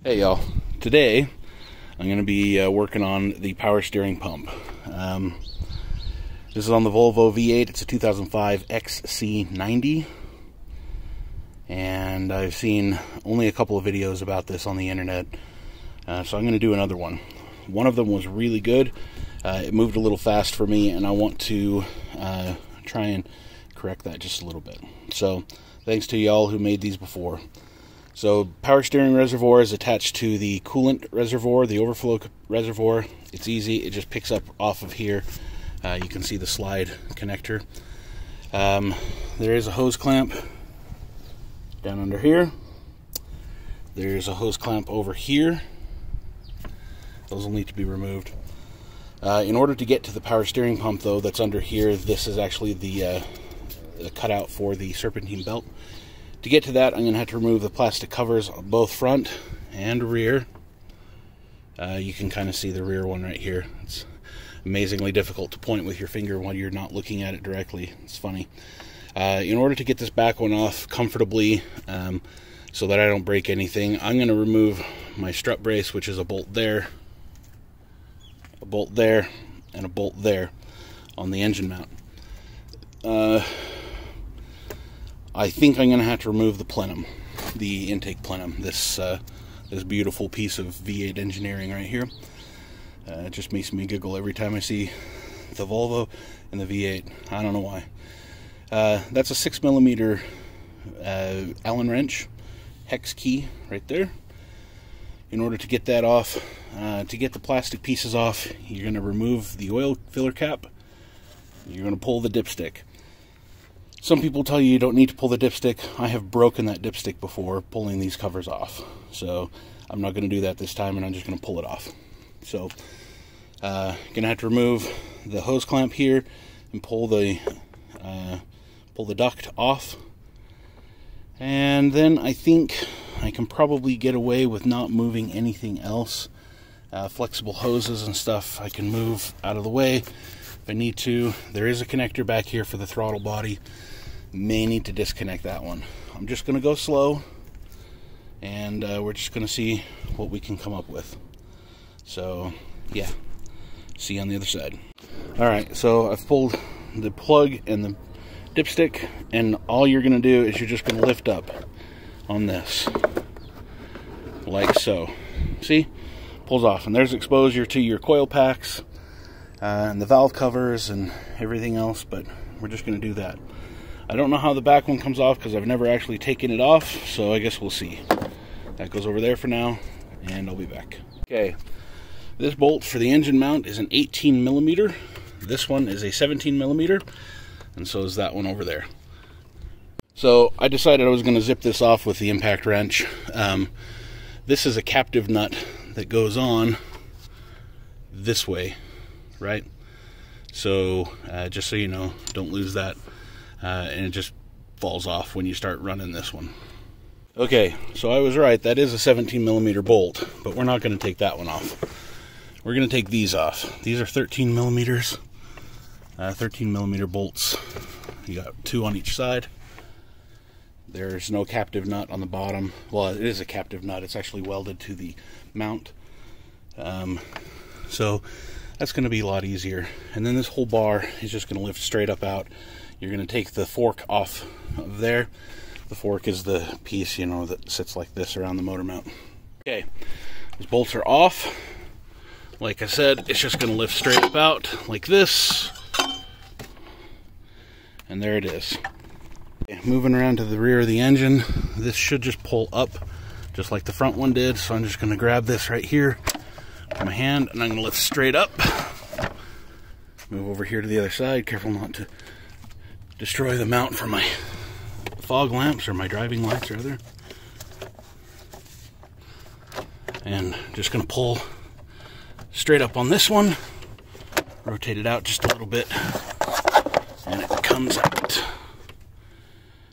Hey y'all, today I'm going to be working on the power steering pump. This is on the Volvo V8. It's a 2005 XC90, and I've seen only a couple of videos about this on the internet, so I'm going to do another one. One of them was really good. It moved a little fast for me, and I want to try and correct that just a little bit. So thanks to y'all who made these before. So power steering reservoir is attached to the coolant reservoir, the overflow reservoir. It's easy. It just picks up off of here. You can see the slide connector. There is a hose clamp down under here. There's a hose clamp over here. Those will need to be removed. In order to get to the power steering pump, though, that's under here, this is actually the cutout for the serpentine belt. To get to that, I'm going to have to remove the plastic covers on both front and rear. You can kind of see the rear one right here. It's amazingly difficult to point with your finger when you're not looking at it directly. It's funny. In order to get this back one off comfortably, so that I don't break anything, I'm going to remove my strut brace, which is a bolt there, and a bolt there on the engine mount. I think I'm going to have to remove the plenum, the intake plenum, this beautiful piece of V8 engineering right here. It just makes me giggle every time I see the Volvo and the V8. I don't know why. That's a 6mm Allen wrench, hex key right there. In order to get that off, to get the plastic pieces off, you're going to remove the oil filler cap. You're going to pull the dipstick. Some people tell you don't need to pull the dipstick. I have broken that dipstick before pulling these covers off. So I'm not going to do that this time, and I'm just going to pull it off. So going to have to remove the hose clamp here and pull the duct off. And then I think I can probably get away with not moving anything else. Flexible hoses and stuff I can move out of the way if I need to. There is a connector back here for the throttle body. May need to disconnect that one. I'm just going to go slow, and we're just going to see what we can come up with. So yeah, see you on the other side. Alright, so I've pulled the plug and the dipstick, and all you're going to do is you're just going to lift up on this like so. See? Pulls off, and there's exposure to your coil packs and the valve covers and everything else, but we're just going to do that. I don't know how the back one comes off because I've never actually taken it off, so I guess we'll see. That goes over there for now, and I'll be back. Okay, this bolt for the engine mount is an 18mm. This one is a 17mm, and so is that one over there. So I decided I was going to zip this off with the impact wrench. This is a captive nut that goes on this way, right? So just so you know, don't lose that, and it just falls off when you start running this one. Okay, so I was right, that is a 17mm bolt, but we're not going to take that one off. We're going to take these off. These are 13mm, 13mm bolts. You got 2 on each side. There's no captive nut on the bottom. Well, it is a captive nut. It's actually welded to the mount. So that's going to be a lot easier. And then this whole bar is just going to lift straight up out. You're going to take the fork off of there. The fork is the piece, you know, that sits like this around the motor mount. Okay, these bolts are off. Like I said, it's just going to lift straight up out like this. And there it is. Okay, moving around to the rear of the engine, this should just pull up just like the front one did. So I'm just going to grab this right here with my hand, and I'm going to lift straight up. Move over here to the other side. Careful not to destroy the mount for my fog lamps, or my driving lights rather. And just going to pull straight up on this one. Rotate it out just a little bit, and it comes out.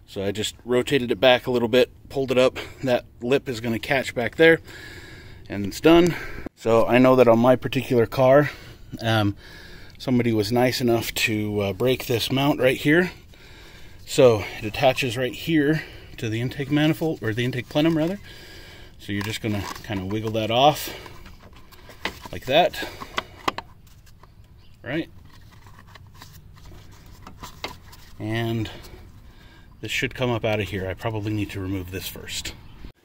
So I just rotated it back a little bit, pulled it up. That lip is going to catch back there, and it's done. So I know that on my particular car, somebody was nice enough to break this mount right here. So it attaches right here to the intake manifold, or the intake plenum rather. So you're just gonna kind of wiggle that off like that, right? And this should come up out of here. I probably need to remove this first.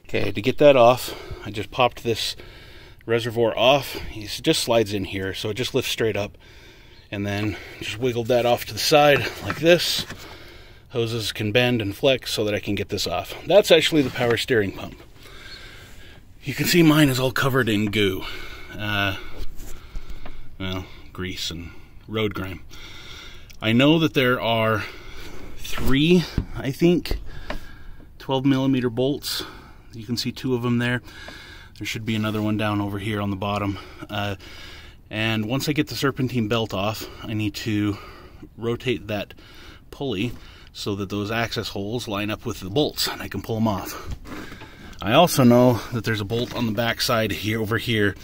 Okay, to get that off, I just popped this reservoir off. It just slides in here, so it just lifts straight up. And then just wiggled that off to the side like this. Hoses can bend and flex so that I can get this off. That's actually the power steering pump. You can see mine is all covered in goo. Well, grease and road grime. I know that there are 3, I think, 12mm bolts. You can see 2 of them there. There should be another one down over here on the bottom. And once I get the serpentine belt off, I need to rotate that pulley so that those access holes line up with the bolts and I can pull them off. I also know that there's a bolt on the back side here, over here,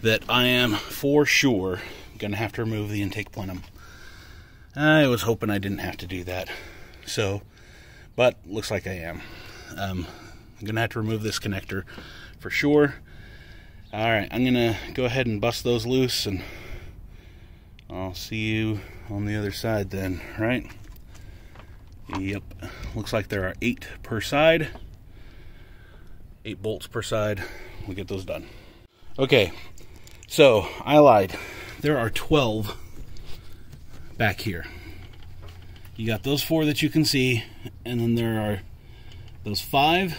that I am for sure gonna have to remove the intake plenum. I was hoping I didn't have to do that. So, but looks like I am. I'm gonna have to remove this connector for sure. Alright, I'm gonna go ahead and bust those loose and I'll see you on the other side then, right? Yep, looks like there are 8 per side. 8 bolts per side. We'll get those done. Okay, so I lied. There are 12 back here. You got those 4 that you can see, and then there are those 5,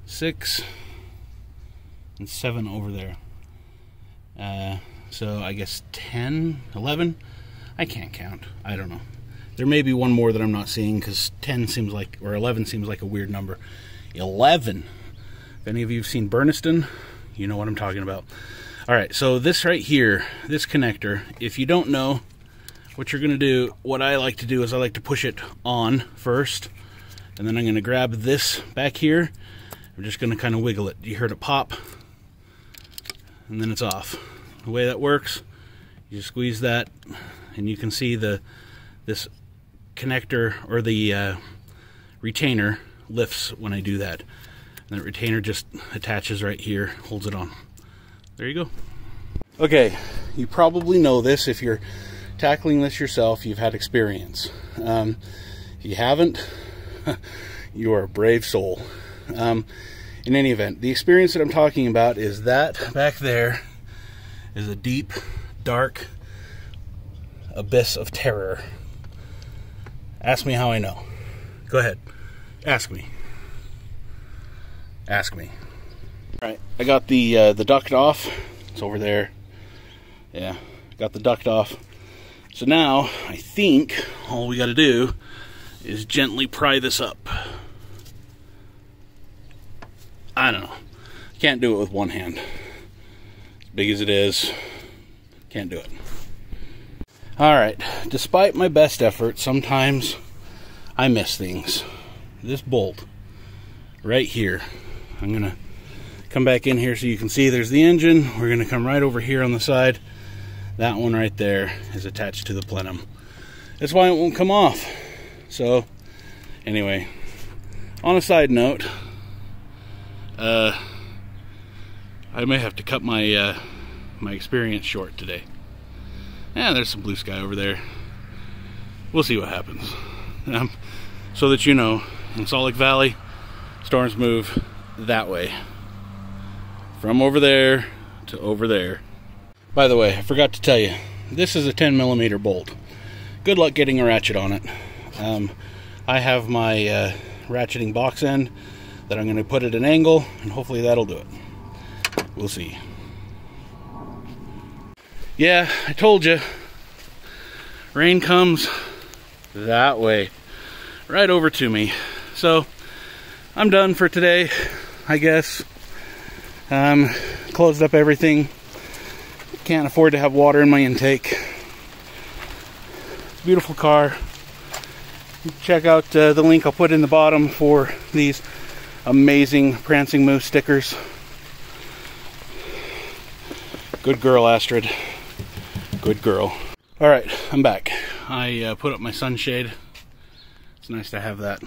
6, and 7 over there. So I guess 10, 11? I can't count. I don't know. There may be one more that I'm not seeing because 10 seems like, or 11 seems like a weird number. 11. If any of you have seen Burniston, you know what I'm talking about. Alright, so this right here, this connector, if you don't know what you're going to do, what I like to do is I like to push it on first, and then I'm going to grab this back here. I'm just going to kind of wiggle it. You heard it pop, and then it's off. The way that works, you just squeeze that, and you can see this connector, or the retainer, lifts when I do that. And that retainer just attaches right here, holds it on. There you go. Okay, you probably know this if you're tackling this yourself, you've had experience. If you haven't, you are a brave soul. In any event, the experience that I'm talking about is that back there is a deep, dark abyss of terror. Ask me how I know. Go ahead. Ask me. Ask me. Alright, I got the duct off. It's over there. Yeah, got the duct off. So now, I think all we gotta do is gently pry this up. I don't know. Can't do it with one hand. As big as it is, can't do it. Alright, despite my best effort, sometimes I miss things. This bolt right here, I'm gonna come back in here so you can see there's the engine. We're gonna come right over here on the side. That one right there is attached to the plenum. That's why it won't come off. So, anyway, on a side note, I may have to cut my my experience short today. Yeah, there's some blue sky over there. We'll see what happens. So that you know, in Salt Lake Valley, storms move that way. From over there to over there. By the way, I forgot to tell you, this is a 10mm bolt. Good luck getting a ratchet on it. I have my ratcheting box end that I'm going to put at an angle, and hopefully that'll do it. We'll see. Yeah, I told you. Rain comes that way. Right over to me. So, I'm done for today, I guess. Closed up everything. Can't afford to have water in my intake. It's a beautiful car. Check out the link I'll put in the bottom for these amazing Prancing Moose stickers. Good girl, Astrid. Good girl. Alright, I'm back. I put up my sunshade. It's nice to have that.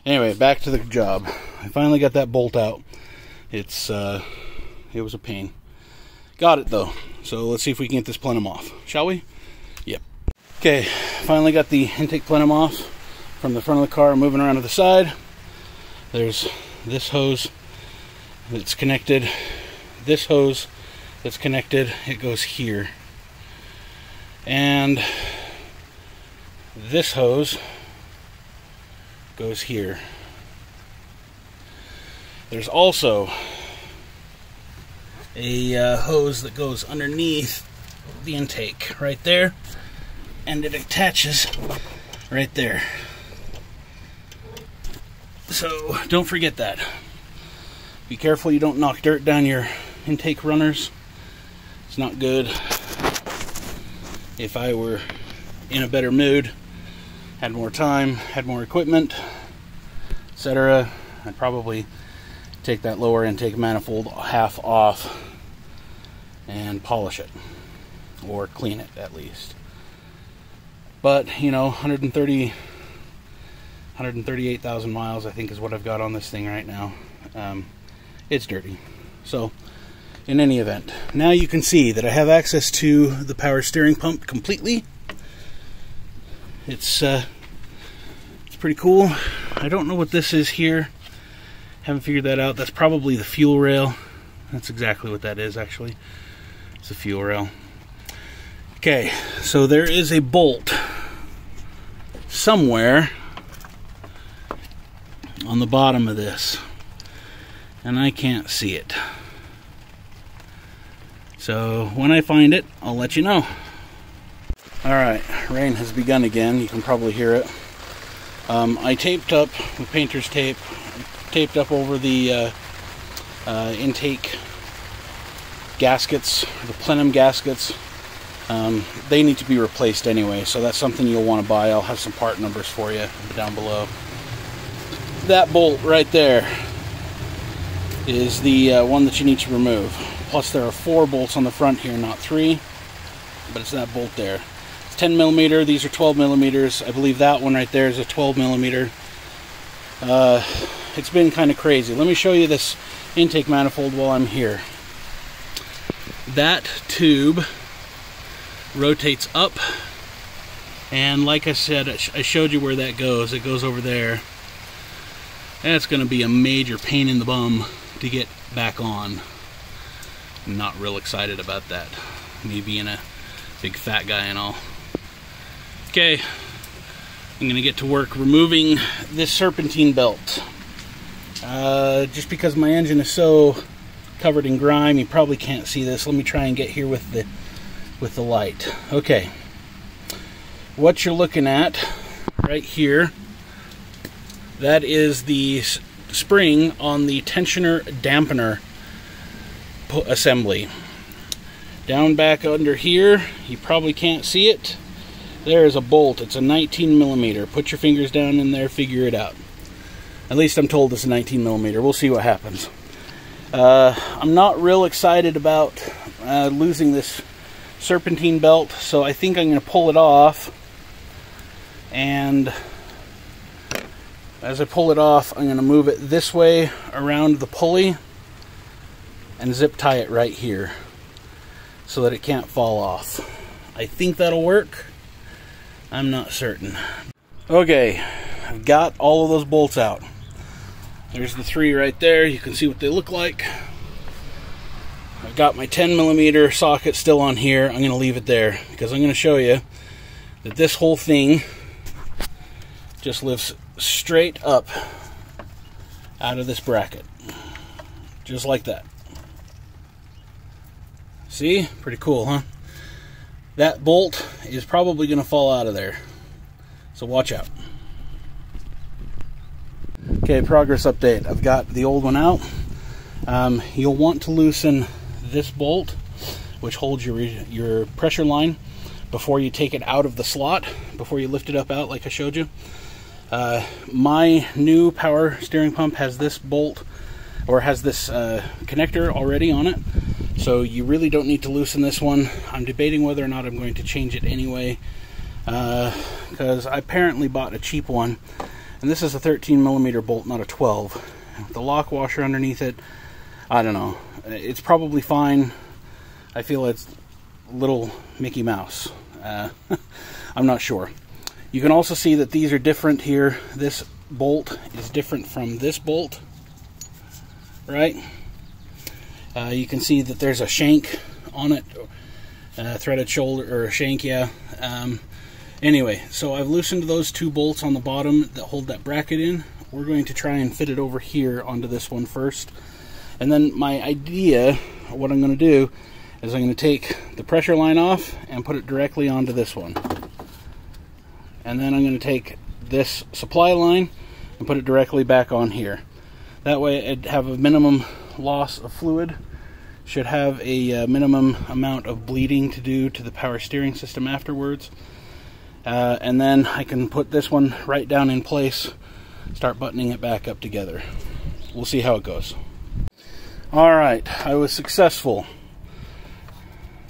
Anyway, back to the job. I finally got that bolt out. It was a pain. Got it though. So let's see if we can get this plenum off, shall we? Yep. Okay, finally got the intake plenum off from the front of the car, moving around to the side. There's this hose that's connected. This hose that's connected, it goes here. And this hose goes here. There's also a hose that goes underneath the intake right there, and it attaches right there. So don't forget that. Be careful you don't knock dirt down your intake runners. It's not good. If I were in a better mood, had more time, had more equipment, etc., I'd probably take that lower intake manifold half off and polish it, or clean it at least. But, you know, 138,000 miles I think is what I've got on this thing right now. It's dirty. So, in any event, now you can see that I have access to the power steering pump completely. It's pretty cool. I don't know what this is here. Haven't figured that out. That's probably the fuel rail. That's exactly what that is, actually. It's a fuel rail. Okay, so there is a bolt somewhere on the bottom of this, and I can't see it. So when I find it, I'll let you know. Alright, rain has begun again. You can probably hear it. I taped up with painter's tape, taped up over the intake gaskets, the plenum gaskets. They need to be replaced anyway, so that's something you'll want to buy. I'll have some part numbers for you down below. That bolt right there is the one that you need to remove. Plus there are 4 bolts on the front here, not 3, but it's that bolt there. It's 10 millimeter, these are 12 millimeters. I believe that one right there is a 12 millimeter. It's been kind of crazy. Let me show you this intake manifold while I'm here. That tube rotates up, and like I said, I showed you where that goes. It goes over there. That's going to be a major pain in the bum to get back on. I'm not real excited about that. Me being a big fat guy and all. Okay, I'm going to get to work removing this serpentine belt. Just because my engine is so covered in grime, you probably can't see this. Let me try and get here with the light. Okay, what you're looking at right here, that is the spring on the tensioner dampener assembly. Down back under here, you probably can't see it. There is a bolt. It's a 19 millimeter. Put your fingers down in there, figure it out. At least I'm told it's a 19 millimeter. We'll see what happens. I'm not real excited about losing this serpentine belt, so I think I'm going to pull it off, and as I pull it off, I'm going to move it this way around the pulley and zip tie it right here so that it can't fall off. I think that'll work. I'm not certain. Okay, I've got all of those bolts out. There's the 3 right there. You can see what they look like. I've got my 10 millimeter socket still on here. I'm going to leave it there because I'm going to show you that this whole thing just lifts straight up out of this bracket. Just like that. See? Pretty cool, huh? That bolt is probably going to fall out of there. So watch out. Okay, progress update. I've got the old one out. You'll want to loosen this bolt, which holds your pressure line, before you take it out of the slot, before you lift it up out like I showed you. My new power steering pump has this bolt, or has this connector already on it, so you really don't need to loosen this one. I'm debating whether or not I'm going to change it anyway, because I apparently bought a cheap one, and And this is a 13mm bolt, not a 12. The lock washer underneath it, I don't know. It's probably fine. I feel it's little Mickey Mouse. I'm not sure. You can also see that these are different here. This bolt is different from this bolt, right? You can see that there's a shank on it, threaded shoulder, or a shank, yeah. Anyway, so I've loosened those two bolts on the bottom that hold that bracket in. We're going to try and fit it over here onto this one first. And then my idea, what I'm going to do, is I'm going to take the pressure line off and put it directly onto this one. And then I'm going to take this supply line and put it directly back on here. That way I'd have a minimum loss of fluid, should have a minimum amount of bleeding to do to the power steering system afterwards. And then I can put this one right down in place, start buttoning it back up together. We'll see how it goes. Alright, I was successful.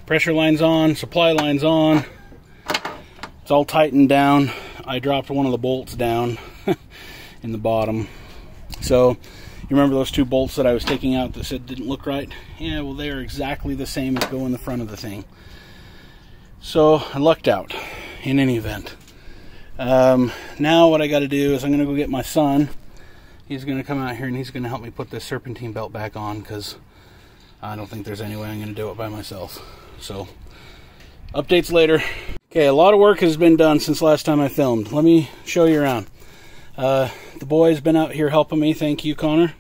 Pressure line's on, supply line's on. It's all tightened down. I dropped one of the bolts down in the bottom. So, you remember those two bolts that I was taking out that said didn't look right? Yeah, well, they are exactly the same as go in the front of the thing. So, I lucked out in any event. Now what I got to do is I'm going to go get my son. He's going to come out here and he's going to help me put this serpentine belt back on, because I don't think there's any way I'm going to do it by myself. So, updates later. Okay, a lot of work has been done since last time I filmed. Let me show you around. The boy's been out here helping me. Thank you, Connor.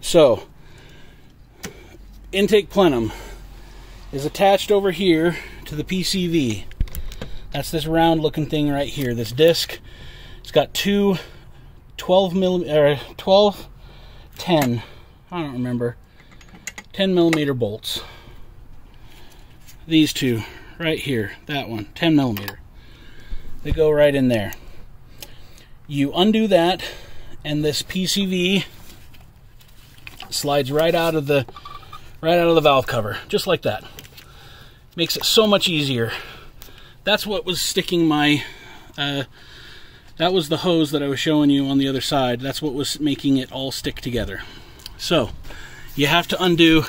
So, intake plenum is attached over here to the PCV. That's this round looking thing right here, this disc. It's got two 10, I don't remember, 10mm bolts. These two right here, that one, 10mm. They go right in there. You undo that, and this PCV slides right out of the valve cover, just like that. Makes it so much easier. That's what was sticking my, that was the hose that I was showing you on the other side. That's what was making it all stick together. So, you have to undo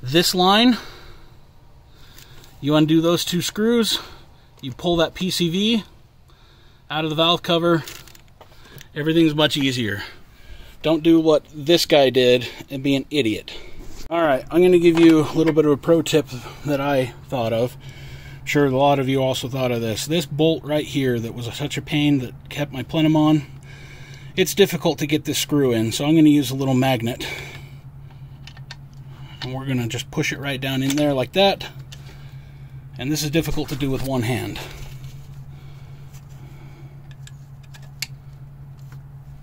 this line. You undo those two screws. You pull that PCV out of the valve cover. Everything's much easier. Don't do what this guy did and be an idiot. Alright, I'm going to give you a little bit of a pro tip that I thought of. I'm sure a lot of you also thought of this. This bolt right here that was such a pain that kept my plenum on, it's difficult to get this screw in, so I'm going to use a little magnet. And we're going to just push it right down in there like that. And this is difficult to do with one hand.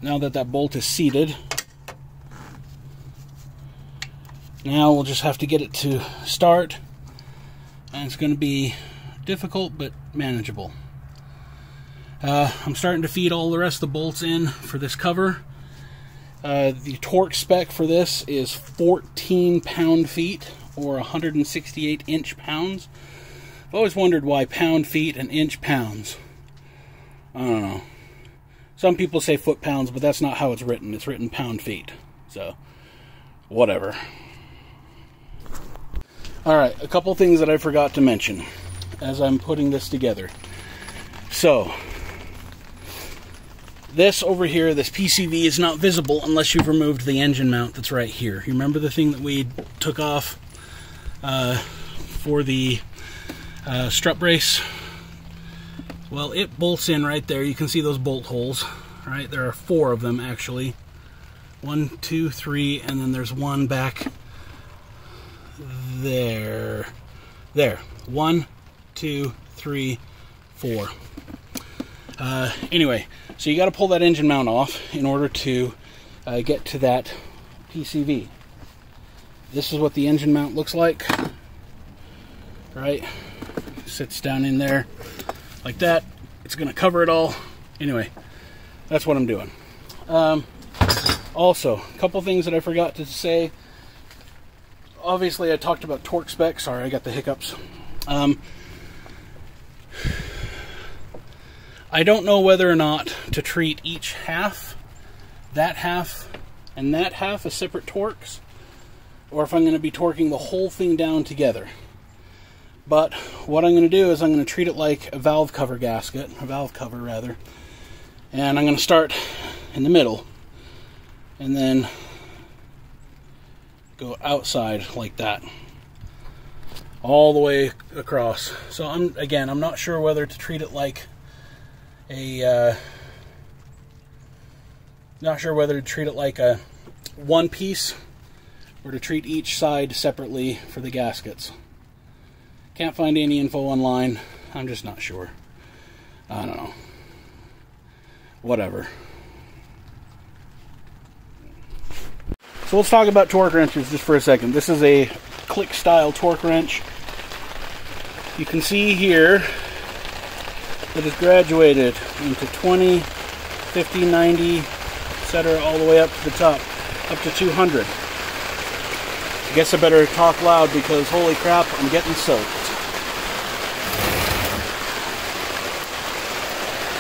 Now that that bolt is seated, now we'll just have to get it to start, and it's going to be difficult but manageable. I'm starting to feed all the rest of the bolts in for this cover. The torque spec for this is 14 pound-feet, or 168 inch-pounds. I've always wondered why pound-feet and inch-pounds. I don't know. Some people say foot-pounds, but that's not how it's written. It's written pound-feet. So, whatever. Alright, a couple things that I forgot to mention as I'm putting this together. So, this over here, this PCV, is not visible unless you've removed the engine mount that's right here. You remember the thing that we took off for the strut brace? Well, it bolts in right there. You can see those bolt holes, right? There are 4 of them, actually. 1, 2, 3, and then there's one back there. There. 1, 2, 3, 4. Anyway, so you got to pull that engine mount off in order to get to that PCV. This is what the engine mount looks like, right? Sits down in there like that. It's going to cover it all. Anyway, that's what I'm doing. Also, a couple things that I forgot to say. Obviously, I talked about torque spec. Sorry, I got the hiccups. I don't know whether or not to treat each half, that half, and that half as separate torques, or if I'm going to be torquing the whole thing down together. But what I'm going to do is I'm going to treat it like a valve cover gasket, a valve cover rather, and I'm going to start in the middle and then go outside like that all the way across. So I'm not sure whether to treat it like a one piece or to treat each side separately for the gaskets. Can't find any info online. I'm just not sure. I don't know. Whatever. So let's talk about torque wrenches just for a second. This is a click style torque wrench. You can see here that it's graduated into 20, 50, 90, etc. all the way up to the top, up to 200. I guess I better talk loud because holy crap, I'm getting soaked.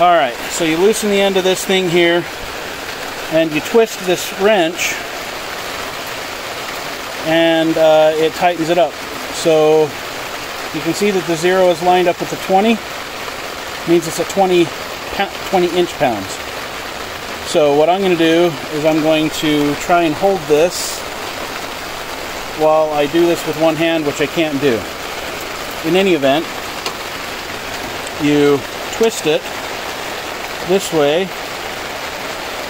Alright, so you loosen the end of this thing here and you twist this wrench and it tightens it up. So you can see that the 0 is lined up with the 20. Means it's at 20 inch-pounds. So what I'm going to do is I'm going to try and hold this while I do this with one hand, which I can't do. In any event, you twist it this way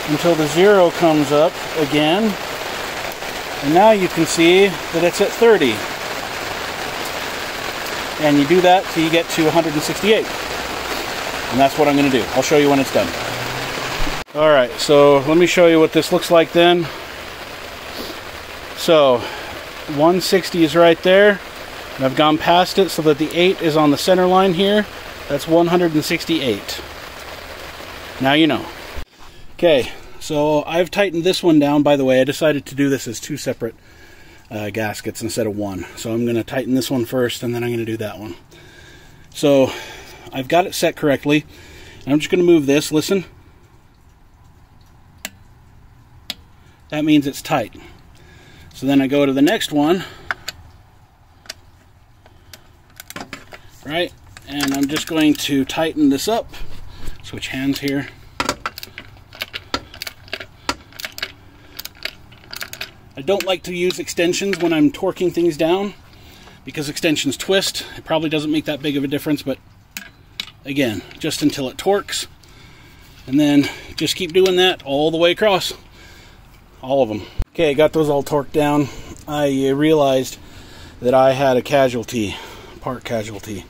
until the 0 comes up again, and now you can see that it's at 30. And you do that till you get to 168. And that's what I'm going to do. I'll show you when it's done. Alright, so let me show you what this looks like then. So 160 is right there, and I've gone past it so that the 8 is on the center line here. That's 168. Now you know. Okay, so I've tightened this one down. By the way, I decided to do this as two separate gaskets instead of one. So I'm going to tighten this one first, and then I'm going to do that one. So I've got it set correctly, and I'm just going to move this. Listen. That means it's tight. So then I go to the next one, right? And I'm just going to tighten this up. Switch hands here. I don't like to use extensions when I'm torquing things down because extensions twist. It probably doesn't make that big of a difference, but again, just until it torques. And then just keep doing that all the way across. All of them. Okay, got those all torqued down. I realized that I had a casualty, part casualty.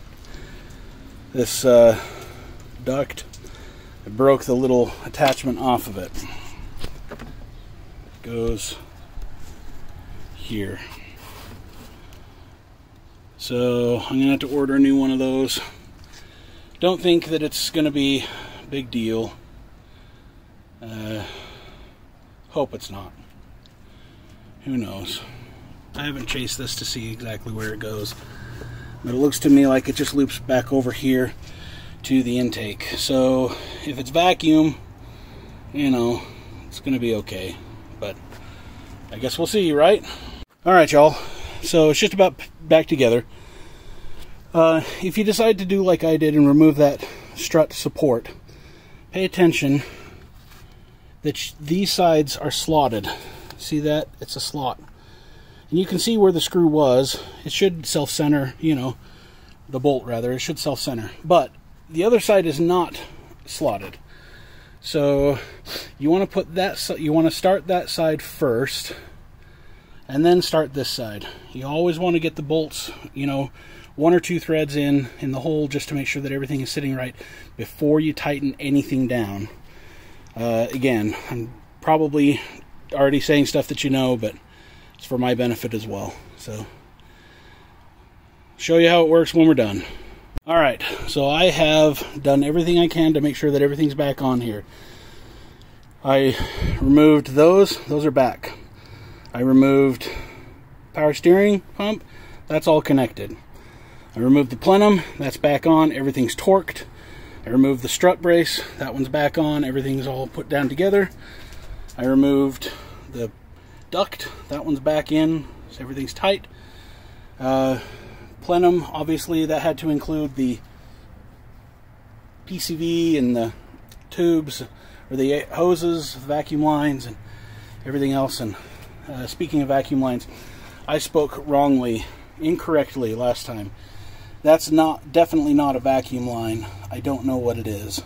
This duct, I broke the little attachment off of it. It goes here. So I'm gonna have to order a new one of those. Don't think that it's gonna be a big deal. Hope it's not. Who knows? I haven't chased this to see exactly where it goes, but it looks to me like it just loops back over here to the intake. So if it's vacuum, you know, it's gonna be okay, but I guess we'll see, right? Alright, y'all, so it's just about back together. If you decide to do like I did and remove that strut support, pay attention that these sides are slotted. See that? It's a slot. And you can see where the screw was. It should self-center, you know, the bolt rather, it should self-center. But the other side is not slotted. So you want to put that, you want to start that side first and then start this side. You always want to get the bolts, you know, 1 or 2 threads in the hole just to make sure that everything is sitting right before you tighten anything down. Again, I'm probably already saying stuff that you know, but it's for my benefit as well. So, show you how it works when we're done. Alright, so I have done everything I can to make sure that everything's back on here. I removed those are back. I removed power steering pump, that's all connected. I removed the plenum, that's back on, everything's torqued. I removed the strut brace. That one's back on. Everything's all put down together. I removed the duct. That one's back in. So everything's tight. Plenum, obviously, that had to include the PCV and the tubes, or the hoses, vacuum lines, and everything else. And speaking of vacuum lines, I spoke incorrectly last time. That's definitely not a vacuum line. I don't know what it is.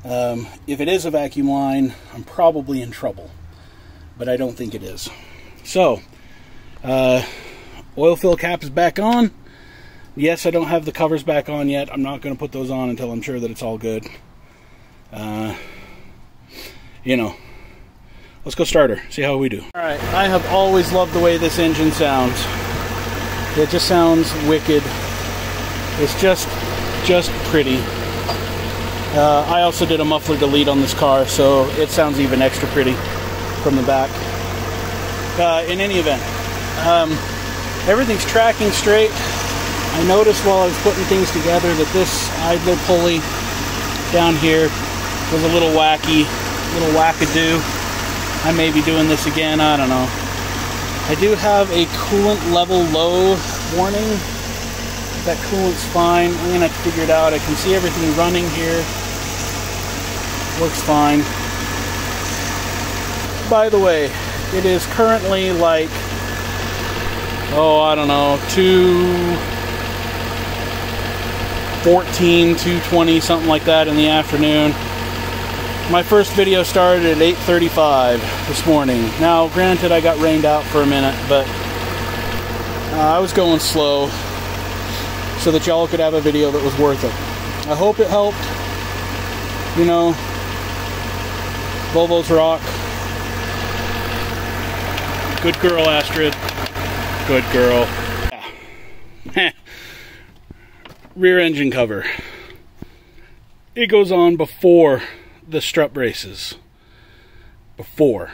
If it is a vacuum line, I'm probably in trouble, but I don't think it is. So, oil fill cap is back on. Yes, I don't have the covers back on yet. I'm not going to put those on until I'm sure that it's all good. You know, let's go start her, see how we do. Alright, I have always loved the way this engine sounds. It just sounds wicked. It's just pretty. I also did a muffler delete on this car, so it sounds even extra pretty from the back. In any event, everything's tracking straight. I noticed while I was putting things together that this idler pulley down here was a little wacky, wackadoo. I may be doing this again, I don't know. I do have a coolant level low warning. That coolant's fine. I'm gonna have to figure it out. I can see everything running here. Works fine. By the way, it is currently like, I don't know, 2:14, 2:20, something like that in the afternoon. My first video started at 8:35 this morning. Now, granted, I got rained out for a minute, but I was going slow so that y'all could have a video that was worth it. I hope it helped. You know, Volvos rock. Good girl, Astrid. Good girl. Yeah. Rear engine cover. It goes on before the strut braces. Before.